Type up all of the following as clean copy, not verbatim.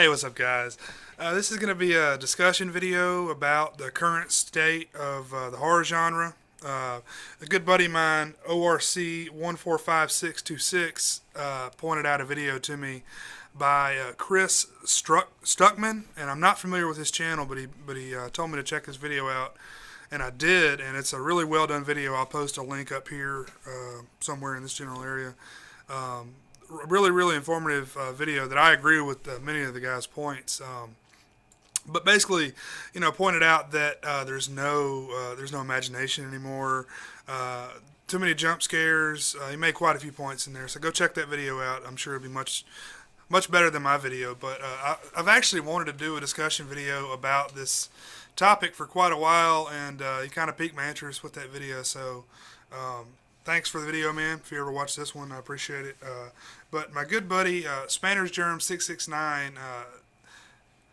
Hey, what's up, guys? This is going to be a discussion video about the current state of the horror genre. A good buddy of mine, ORC145626, pointed out a video to me by Chris Stuckman, and I'm not familiar with his channel, but he told me to check his video out, and I did, and it's a really well done video. I'll post a link up here somewhere in this general area. Really informative video that I agree with many of the guy's points. But basically, pointed out that there's no imagination anymore. Too many jump scares. He made quite a few points in there, so go check that video out. I'm sure it'll be much better than my video. But I've actually wanted to do a discussion video about this topic for quite a while, and he kind of piqued my interest with that video. So thanks for the video, man. If you ever watch this one, I appreciate it. But my good buddy, Spanner's Germ 669,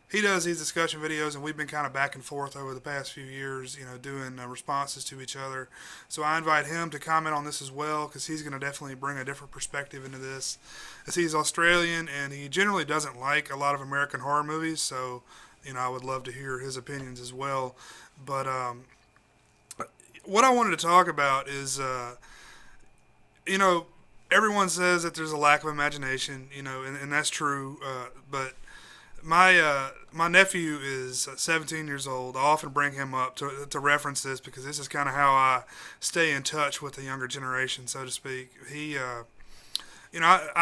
he does these discussion videos, and we've been kind of back and forth over the past few years, doing responses to each other. So I invite him to comment on this as well, because he's going to definitely bring a different perspective into this. As he's Australian, and he generally doesn't like a lot of American horror movies, so I would love to hear his opinions as well. But what I wanted to talk about is, everyone says that there's a lack of imagination, and that's true. But my nephew is 17 years old. I often bring him up to reference this because this is kind of how I stay in touch with the younger generation, so to speak. I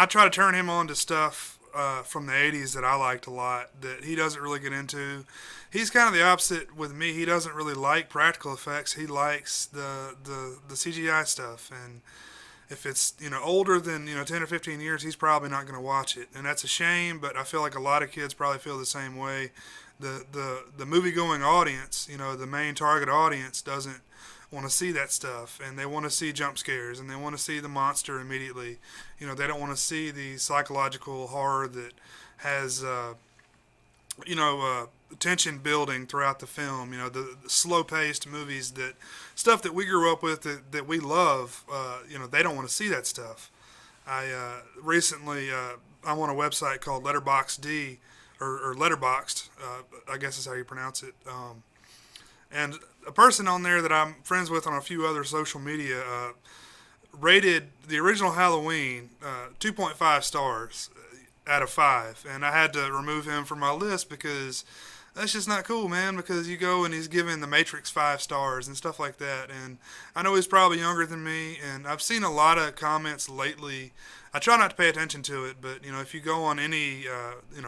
try to turn him on to stuff from the 80s that I liked a lot that he doesn't really get into. He's kind of the opposite with me. He doesn't really like practical effects. He likes the CGI stuff, and if it's older than 10 or 15 years, he's probably not going to watch it, and that's a shame. But I feel like a lot of kids probably feel the same way. The movie going audience, the main target audience, doesn't want to see that stuff, and they want to see jump scares, and they want to see the monster immediately. They don't want to see the psychological horror that has tension building throughout the film. The slow-paced movies, stuff that we grew up with, that we love. They don't want to see that stuff. I recently I'm on a website called letterboxed, or letterboxed, I guess is how you pronounce it. And a person on there that I'm friends with on a few other social media rated the original Halloween 2.5 stars out of 5, and I had to remove him from my list because that's just not cool, man. Because you go and he's giving The Matrix 5 stars and stuff like that, and I know he's probably younger than me, and I've seen a lot of comments lately. I try not to pay attention to it, but if you go on any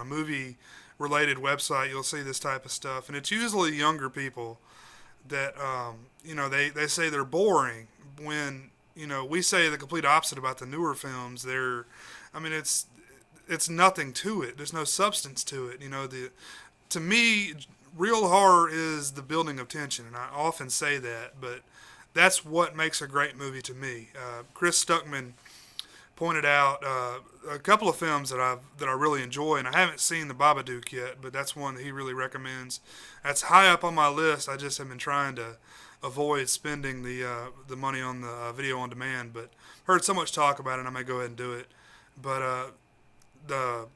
movie related website, you'll see this type of stuff, and it's usually younger people that they say they're boring when we say the complete opposite about the newer films. It's nothing to it. There's no substance to it. To me, real horror is the building of tension, and I often say that, but that's what makes a great movie to me. Chris Stuckman pointed out a couple of films that I really enjoy, and I haven't seen The Babadook yet, but that's one that he really recommends. That's high up on my list. I just have been trying to avoid spending the money on the video on demand, but heard so much talk about it, I may go ahead and do it. But the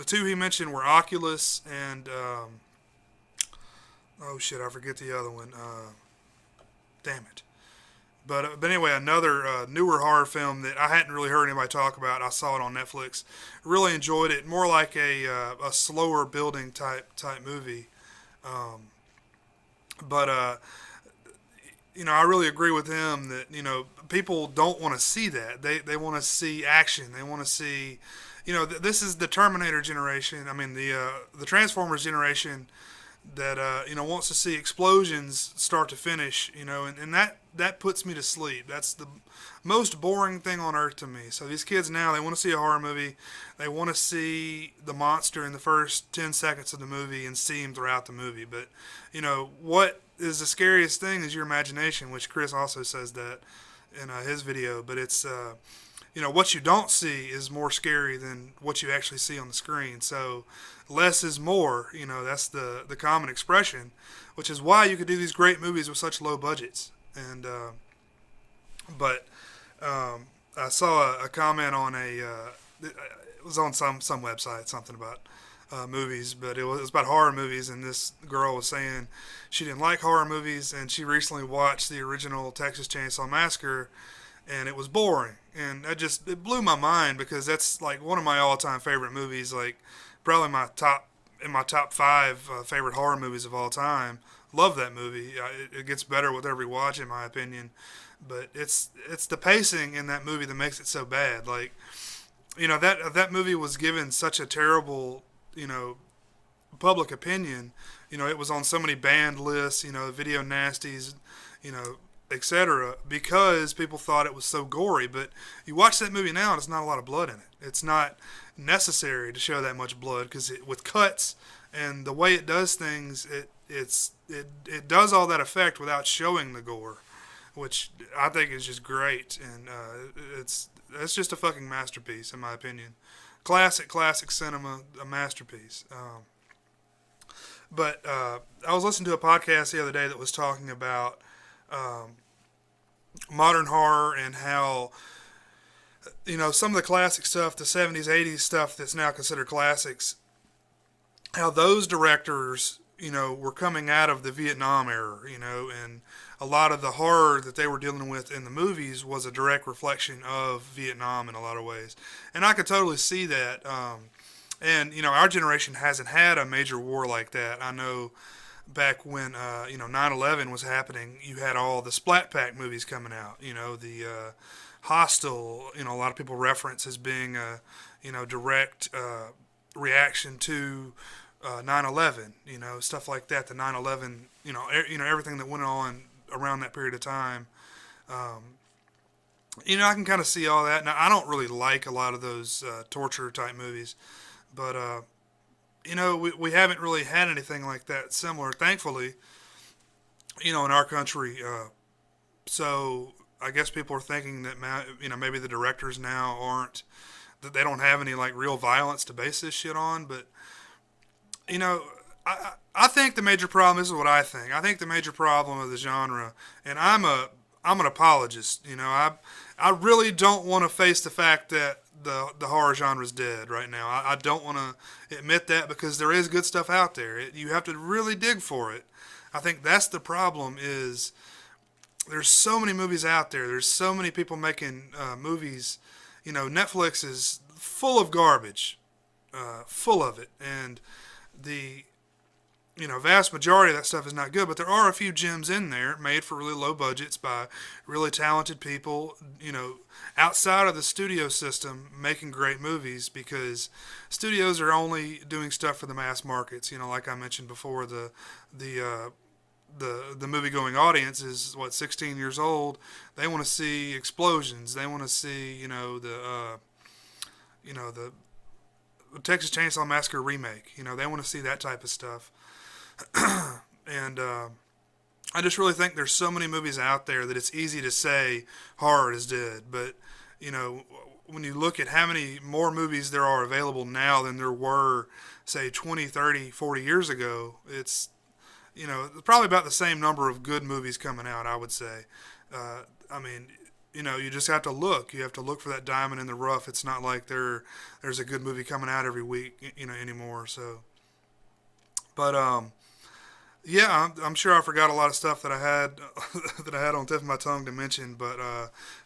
two he mentioned were Oculus and oh shit, I forget the other one. Damn it. But anyway, another newer horror film that I hadn't really heard anybody talk about. I saw it on Netflix. Really enjoyed it. More like a slower building type movie. But I really agree with him that people don't want to see that. They want to see action. They want to see. This is the Terminator generation. I mean, the Transformers generation that wants to see explosions start to finish. And that puts me to sleep. That's the most boring thing on earth to me. So these kids now, they want to see a horror movie. They want to see the monster in the first 10 seconds of the movie and see him throughout the movie. But what is the scariest thing is your imagination, which Chris also says that in his video. But it's what you don't see is more scary than what you actually see on the screen. So less is more. That's the common expression, which is why you could do these great movies with such low budgets. And but I saw a comment on it was on some website, something about movies, but it was about horror movies, and this girl was saying she didn't like horror movies, and she recently watched the original Texas Chainsaw Massacre, and it was boring, and it blew my mind because that's like one of my all-time favorite movies, like probably my top five favorite horror movies of all time. Love that movie. It gets better with every watch, in my opinion. But it's the pacing in that movie that makes it so bad. Like, that movie was given such a terrible, public opinion. It was on so many banned lists, video nasties, etc. because people thought it was so gory. But you watch that movie now, and it's not a lot of blood in it. It's not necessary to show that much blood because with cuts and the way it does things, it does all that effect without showing the gore, which I think is just great, and it's just a fucking masterpiece in my opinion. Classic cinema, a masterpiece. But I was listening to a podcast the other day that was talking about modern horror and how some of the classic stuff, the 70s, 80s stuff that's now considered classics, how those directors were coming out of the Vietnam era, and a lot of the horror that they were dealing with in the movies was a direct reflection of Vietnam in a lot of ways. And I could totally see that. And, our generation hasn't had a major war like that. I know back when, 9/11 was happening, you had all the Splat Pack movies coming out, the Hostel, a lot of people reference as being a, direct reaction to 9/11, stuff like that. The 9/11, everything that went on around that period of time. I can kind of see all that. Now, I don't really like a lot of those torture type movies, but we haven't really had anything like that similar, thankfully, in our country. So I guess people are thinking that maybe the directors now that they don't have any like real violence to base this shit on, but. I think the major problem, this is what I think. I think the major problem of the genre, and I'm an apologist. I really don't want to face the fact that the horror genre is dead right now. I don't want to admit that because there is good stuff out there. You have to really dig for it. I think that's the problem. Is there's so many movies out there. There's so many people making movies. Netflix is full of garbage, full of it, and the vast majority of that stuff is not good, but there are a few gems in there made for really low budgets by really talented people, outside of the studio system making great movies, because studios are only doing stuff for the mass markets. Like I mentioned before, the movie going audience is 16 years old. They want to see explosions. They want to see the Texas Chainsaw Massacre remake. They want to see that type of stuff. And I just really think there's so many movies out there that it's easy to say horror is dead. But, when you look at how many more movies there are available now than there were, say, 20, 30, 40 years ago, it's, probably about the same number of good movies coming out, I would say. You just have to look. You have to look for that diamond in the rough. It's not like there's a good movie coming out every week, anymore. So, but yeah, I'm sure I forgot a lot of stuff that I had that I had on the tip of my tongue to mention. But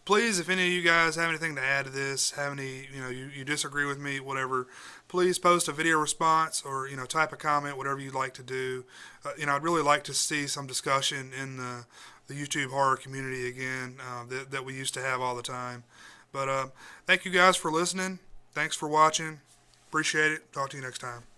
please, if any of you guys have anything to add to this, have any, you disagree with me, whatever, please post a video response or type a comment, whatever you'd like to do. I'd really like to see some discussion in the YouTube horror community again that we used to have all the time. But thank you guys for listening. Thanks for watching. Appreciate it. Talk to you next time.